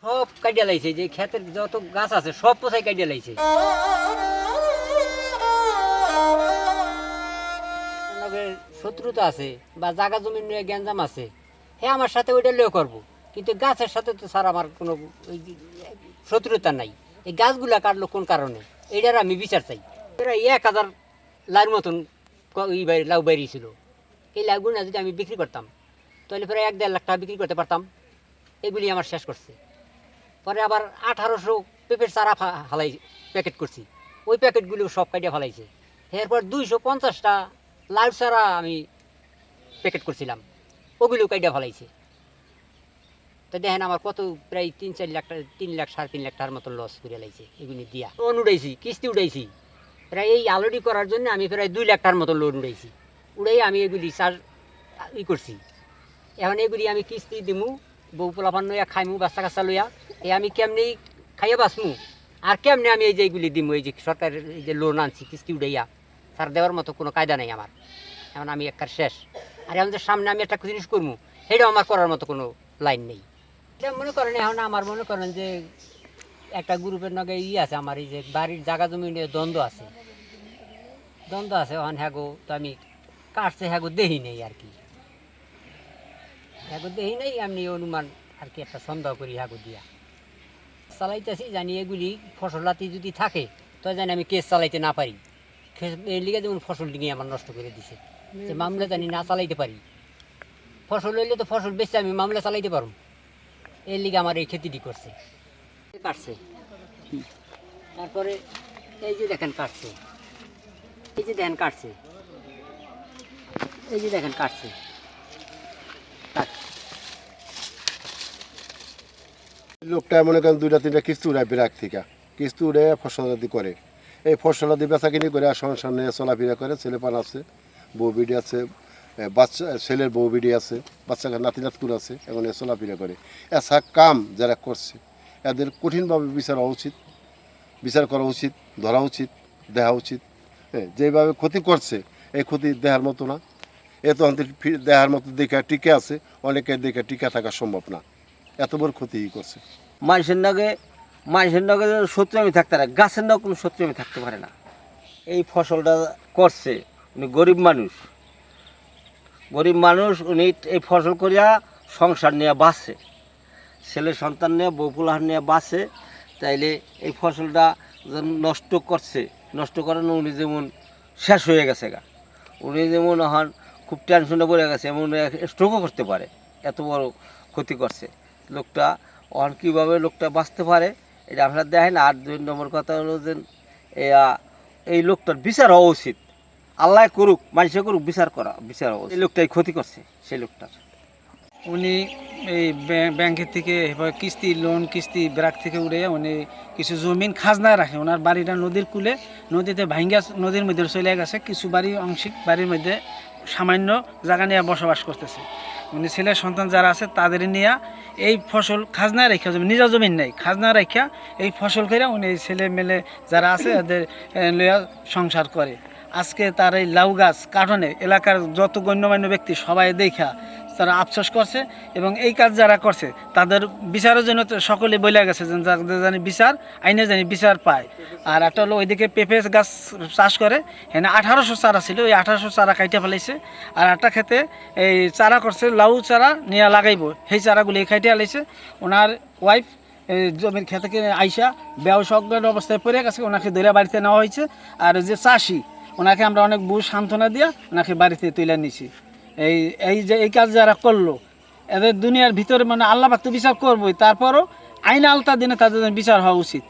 সব কাটিয়া লাইছে, যে ক্ষেতের যত গাছ আছে সব পোছাই কাটিয়া লাইছে। শত্রুতা আছে বা জায়গা জমি নিয়ে গ্যাঞ্জাম আছে, হ্যাঁ আমার সাথে ওইটা লিয়ে করবো, কিন্তু গাছের সাথে তো স্যার আমার কোনো ওই শত্রুতা নাই। এই গাছগুলা কাটলো কোন কারণে, এইটার আমি বিচার চাই। প্রায় 1000 লাউর মতন লাউ বেরিয়েছিল। এই লাউগুলো না যদি আমি বিক্রি করতাম তাহলে প্রায় 1-1.5 লাখ টাকা বিক্রি করতে পারতাম। এগুলি আমার শেষ করছে। পরে আবার 1800 পেঁপের চারা ফালাই প্যাকেট করছি, ওই প্যাকেটগুলো সব কাটিয়ে ফেলাইছে। এরপর 250টা লাউ চারা আমি প্যাকেট করছিলাম, ওগুলো কাটিয়ে ফেলাইছে। তো দেখেন আমার কত প্রায় 3-4 লাখ টাকা, 3 লাখ 3.5 লাখ টাকার মতো লস করে লাইছে এগুলি দিয়া। লোন উঠাইছি, কিস্তি উঠাইছি প্রায়, এই আলোডি করার জন্য আমি প্রায় 2 লাখ টাকার মতো লোন উঠাইছি। উড়াই আমি এগুলি করছি। এখন এগুলি আমি কিস্তি দিমু, বউ পোলাপান লইয়া খাইমু, বাচ্চা কাচ্চা লইয়া, এই আমি কেমনি খাইয়া বাঁচমু আর কেমনি আমি এই যে এইগুলি দিমু। এই যে সরকারের এই যে লোন আনছি কিস্তি উঠাইয়া, তার দেওয়ার মতো কোনো কায়দা নেই আমার। এখন আমি একবার শেষ। আর এখন যে সামনে আমি একটা জিনিস করবো, সেটাও আমার করার মতো কোনো লাইন নেই। এটা মনে করেন এখন আমার মনে করেন যে একটা গ্রুপের নগে আছে, আমার এই যে বাড়ির জায়গা জমি নিয়ে দ্বন্দ্ব আছে। এখন হ্যাগো তো আমি কাটছে, হ্যাগো দেহি নেই আর কি, হ্যাগো দেহি নেই, এমনি অনুমান আর কি একটা সন্দেহ করি হ্যাগো দিয়া চালাইতেছি। জানি এগুলি ফসলাতি যদি থাকে তো জানি আমি কেস চালাইতে না পারি। এই লিগে যেমন ফসল নিয়ে আমার নষ্ট করে দিছে, যে মামলা জানি না চালাইতে পারি। ফসল হইলে তো ফসল বেশি আমি মামলা চালাইতে পারব, এর লিগে আমার এই ক্ষতিটি করছে। কাটছে, তারপরে এই যে দেখেন কাটছে, এই যে দেখেন কাটছে, এই যে দেখেন কাটছে। লোকটা মনে করেন 2-3টা কিস্তি উড়ায় ব্যাগ থেকে, কিস্তি উড়ে ফসলাদি করে। এই ফসলাদি বেচাকিনি করে আর সংসার নিয়ে চলাফেরা করে। ছেলেপান আছে, বউ বিডি আছে, বাচ্চা ছেলের বউ বিডি আছে, বাচ্চা নাতি নাতকুর আছে, এখন এ চলাফেরা করে। এসা কাম যারা করছে এদের কঠিনভাবে বিচার করা উচিত, ধরা উচিত, দেখা উচিত। হ্যাঁ, যেভাবে ক্ষতি করছে এই ক্ষতি দেখার মতো না। এ তো দেখার মতো দেখা টিকে আছে, অনেকে দেখা টিকা থাকা সম্ভব না, এত বড় ক্ষতি করছে। মানুষের নগে শত্রু আমি থাকতে পারে, গাছের নগে কোনো শত্রু আমি থাকতে পারে না। এই ফসলটা করছে উনি গরিব মানুষ, উনি এই ফসল করিয়া সংসার নিয়ে বাঁচে, ছেলে সন্তান নিয়ে বউ পোলাহান নিয়ে বাঁচে। তাইলে এই ফসলটা নষ্ট করানো উনি যেমন শেষ হয়ে গেছে গা, উনি যেমন এখন খুব টেনশনে পড়ে গেছে, এমন স্ট্রোকও করতে পারে, এত বড় ক্ষতি করছে লোকটা। অন কীভাবে লোকটা বাঁচতে পারে এটা আপনারা দেখেন। আর 2 নম্বর কথা হলো যে এই লোকটার বিচার হওয়া উচিত। আল্লাহ করুক, মানুষে করুক, বিচার হওয়া উচিত। এই লোকটাই ক্ষতি করছে, সেই লোকটার। উনি এই ব্যাংকের থেকে লোন কিস্তি ব্যাংক থেকে উড়ে উনি কিছু জমিন খাজনায় রাখে। ওনার বাড়িটা নদীর কূলে, নদীতে ভাঙ্গা নদীর মধ্যে চলে গেছে। কিছু বাড়ি আংশিক বাড়ির মধ্যে সামান্য জায়গা নিয়ে বসবাস করতেছে। উনি ছেলে সন্তান যারা আছে তাদের নিয়ে এই ফসল খাজনায় রেখা, জমি নিজের জমিন নেই, খাজনা রেখা এই ফসল করে উনি এই ছেলে মেলে যারা আছে এদের লইয়া সংসার করে। আজকে তার এই লাউ গাছ কাটনে এলাকার যত গণ্যমান্য ব্যক্তি সবাই দেখা তারা আফসোস করছে, এবং এই কাজ যারা করছে তাদের বিচারের জন্য তো সকলে বলে গেছে যে যাদের জানি বিচার আইনে জানি বিচার পায়। আর একটা হলো ওইদিকে পেঁপে গাছ চাষ করে, এখানে 1800 চারা ছিল, ওই 1800 চারা কাইটে ফেলাইছে। আর একটা খেতে এই চারা করছে, লাউ চারা নিয়ে লাগাইব, সেই চারাগুলি খাইটে ফেলাইছে। ওনার ওয়াইফ জমির খেতে আইসা বেও সজ্ঞান অবস্থায় পড়ে গেছে, ওনাকে ধরে বাড়িতে নেওয়া হয়েছে। আর যে চাষি ওনাকে আমরা অনেক বুঝ সান্ত্বনা দিয়া ওনাকে বাড়িতে তুলে নিছি। এই কাজ যারা করলো এদের দুনিয়ার ভিতরে মানে আল্লাহ পাক তো বিচার করবোই, তারপরও আইন আলতা দিনে তাদের বিচার হওয়া উচিত।